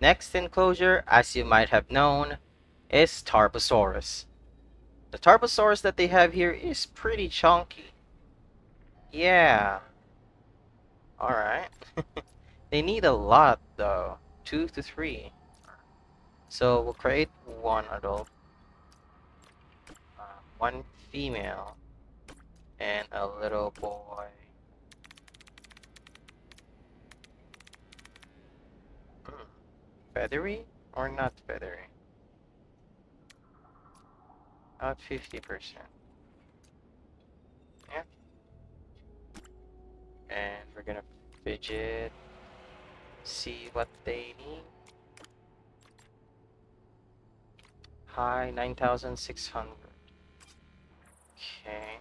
Next enclosure, as you might have known, is Tarbosaurus. The Tarbosaurus that they have here is pretty chunky. Yeah, alright. They need a lot though, 2 to 3. So we'll create one adult, one female, and a little boy. Hmm. Feathery or not feathery? About 50%. Yeah. And we're gonna fidget, see what they need. High 9,600. Okay.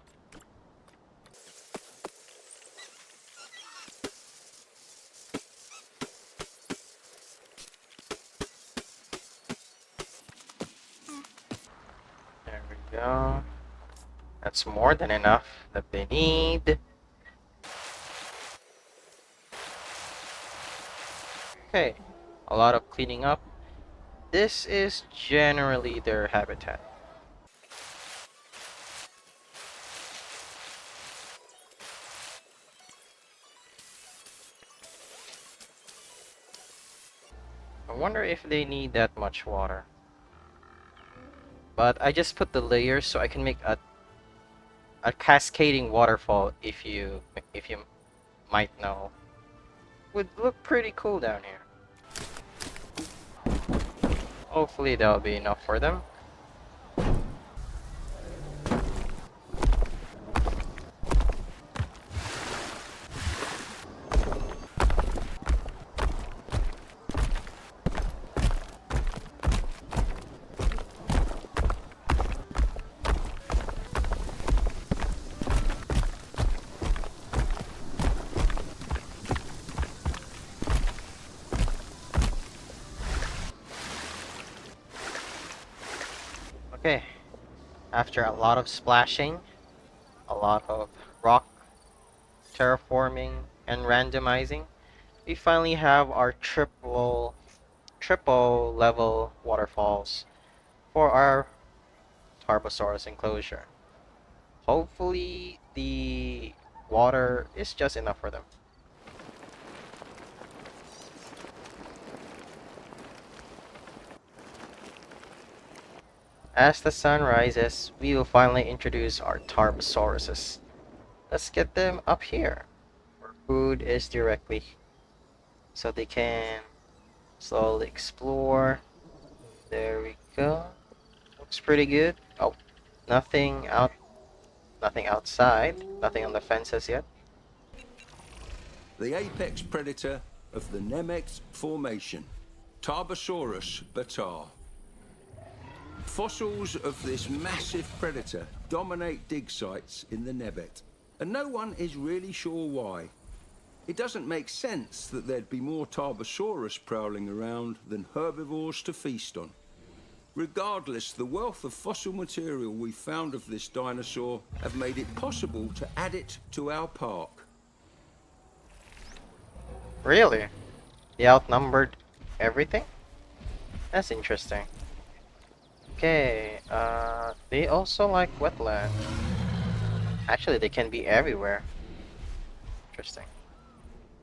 There we go. That's more than enough that they need. Okay. A lot of cleaning up. This is generally their habitat. I wonder if they need that much water. But I just put the layers so I can make a cascading waterfall, if you might know. Would look pretty cool down here. Hopefully that'll be enough for them. Okay, after a lot of splashing, a lot of rock terraforming and randomizing, we finally have our triple level waterfalls for our Tarbosaurus enclosure. Hopefully the water is just enough for them. As the sun rises, we will finally introduce our Tarbosauruses. Let's get them up here, where food is directly, so they can slowly explore. There we go. Looks pretty good. Oh, nothing outside. Nothing on the fences yet. The apex predator of the Nemegt Formation, Tarbosaurus Bataar. Fossils of this massive predator dominate dig sites in the Nebbet, and no one is really sure why. It doesn't make sense that there'd be more Tarbosaurus prowling around than herbivores to feast on. Regardless, the wealth of fossil material we found of this dinosaur have made it possible to add it to our park. Really? They outnumbered everything? That's interesting. Okay, they also like wetland. Actually, they can be everywhere. Interesting.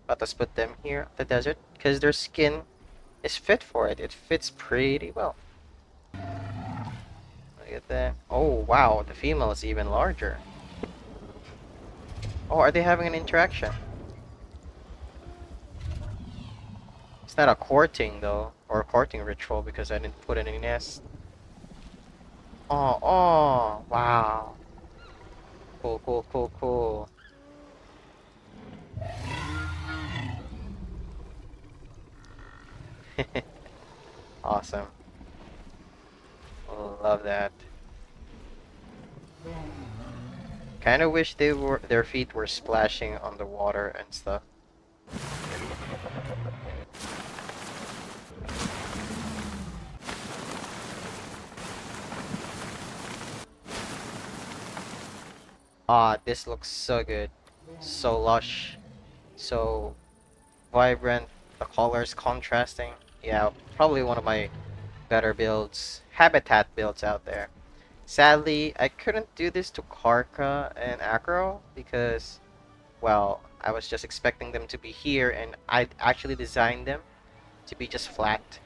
But let's put them here at the desert, because their skin is fit for it. It fits pretty well. Look at that. Oh, wow, the female is even larger. Oh, are they having an interaction? It's not a courting, though, or a courting ritual, because I didn't put any nest. Oh, oh, wow. Cool, cool, cool, cool. Awesome. Love that. Kind of wish their feet were splashing on the water and stuff. Ah, this looks so good. So lush. So vibrant. The colors contrasting. Yeah, probably one of my better builds, habitat builds out there. Sadly, I couldn't do this to Karka and Acro because, well, I was just expecting them to be here and I'd actually designed them to be just flat.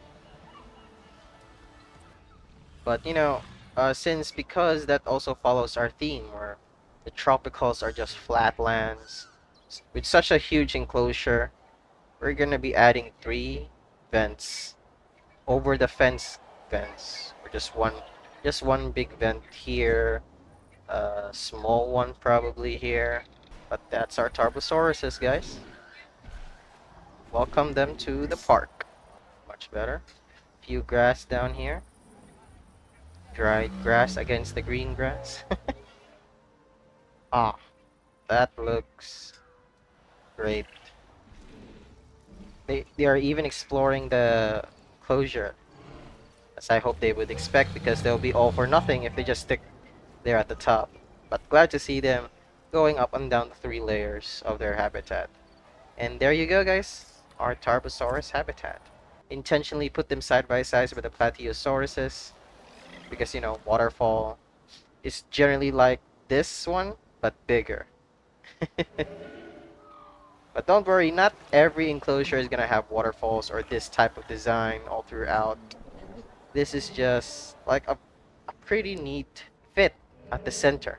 But, since because that also follows our theme where the tropicals are just flatlands with such a huge enclosure, we're gonna be adding three vents over the fence vents, or just one big vent here, a small one probably here. But that's our Tarbosauruses, guys. Welcome them to the park. Much better. Few grass down here. Dried grass against the green grass. Ah, that looks great. They are even exploring the closure, as I hope they would expect, because they'll be all for nothing if they just stick there at the top. But glad to see them going up and down the three layers of their habitat. And there you go, guys. Our Tarbosaurus habitat. Intentionally put them side by side with the Plateosauruses because, waterfall is generally like this one, but bigger. But don't worry, not every enclosure is gonna have waterfalls or this type of design all throughout. This is just like a pretty neat fit at the center.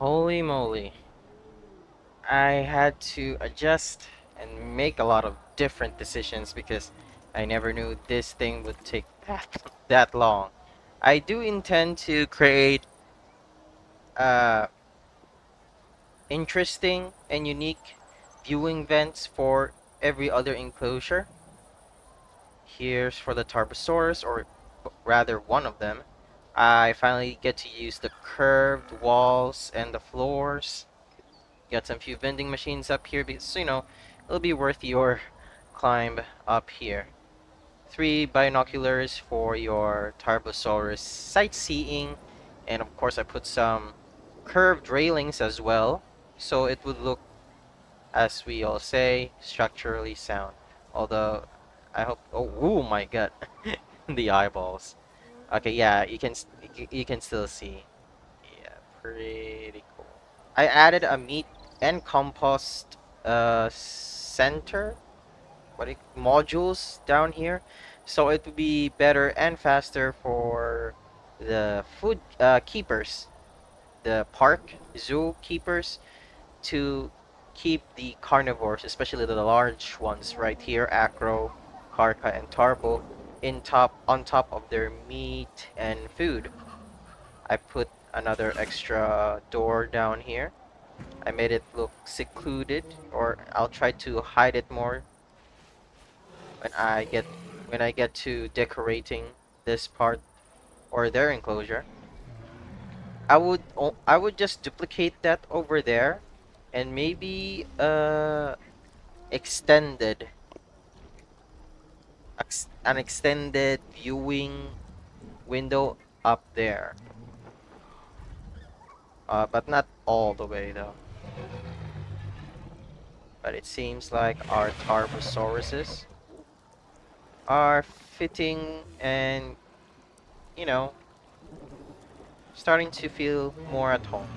Holy moly. I had to adjust and make a lot of different decisions because I never knew this thing would take that long. I do intend to create uh interesting and unique viewing vents for every other enclosure. Here's for the Tarbosaurus, or rather one of them. I finally get to use the curved walls and the floors. Got some few vending machines up here because, it'll be worth your climb up here. Three binoculars for your Tarbosaurus sightseeing. And of course, I put some curved railings as well. So it would look, as we all say, structurally sound. Although, I hope. Oh my god. The eyeballs. Okay, yeah, you can still see. Yeah, pretty cool. I added a meat and compost center, modules down here, so it would be better and faster for the food keepers, the park zoo keepers, to keep the carnivores, especially the large ones right here, Acro, Karka, and Tarbo, on top of their meat and food. I put another extra door down here. I made it look secluded, or I'll try to hide it more when I get to decorating this part or their enclosure. I would just duplicate that over there and maybe extended an extended viewing window up there. But not all the way though. But it seems like our Tarbosauruses are fitting and, you know, starting to feel more at home.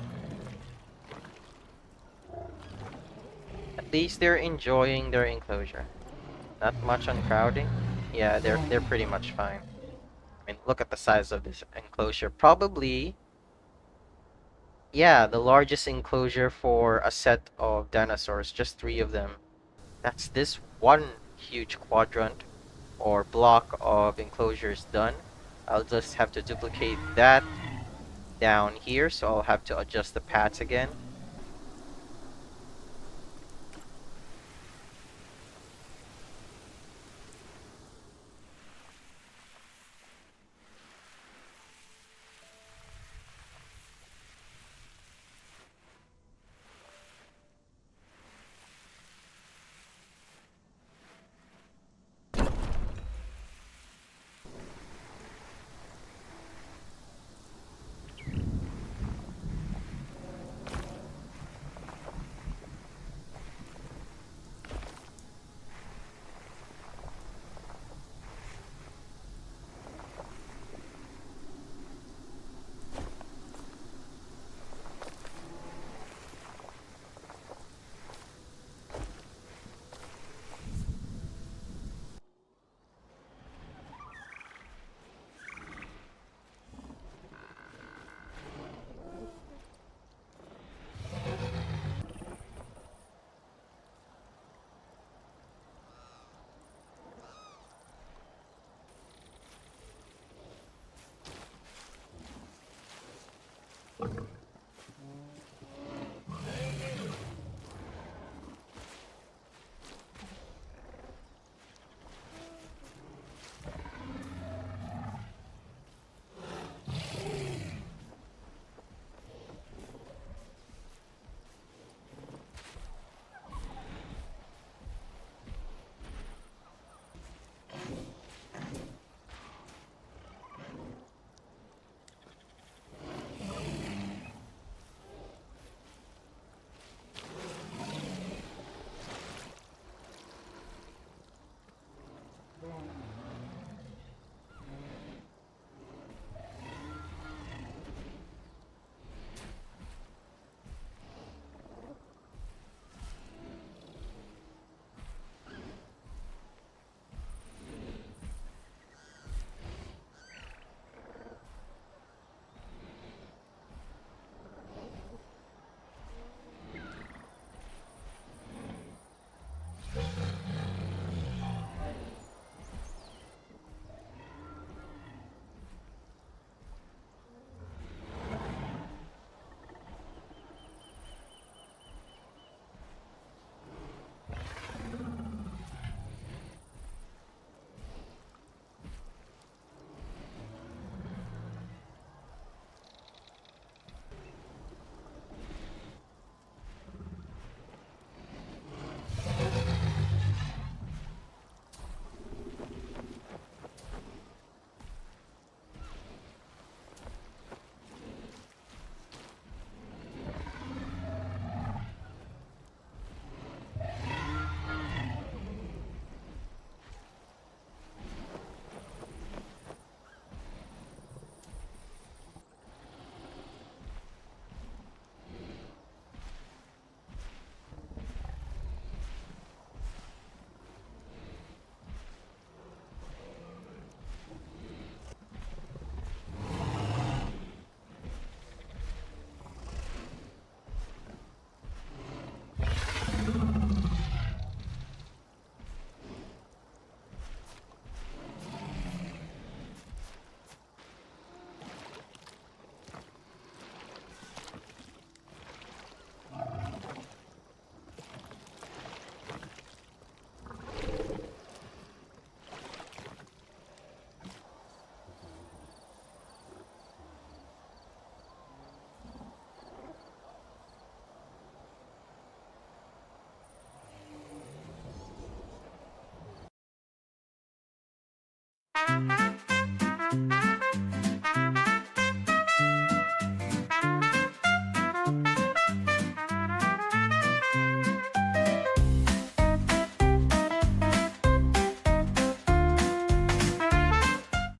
At least they're enjoying their enclosure. Not much on crowding. Yeah, they're pretty much fine. I mean, look at the size of this enclosure. Probably, yeah, the largest enclosure for a set of dinosaurs, just three of them. That's this one huge quadrant or block of enclosures done. I'll just have to duplicate that down here, so I'll have to adjust the paths again.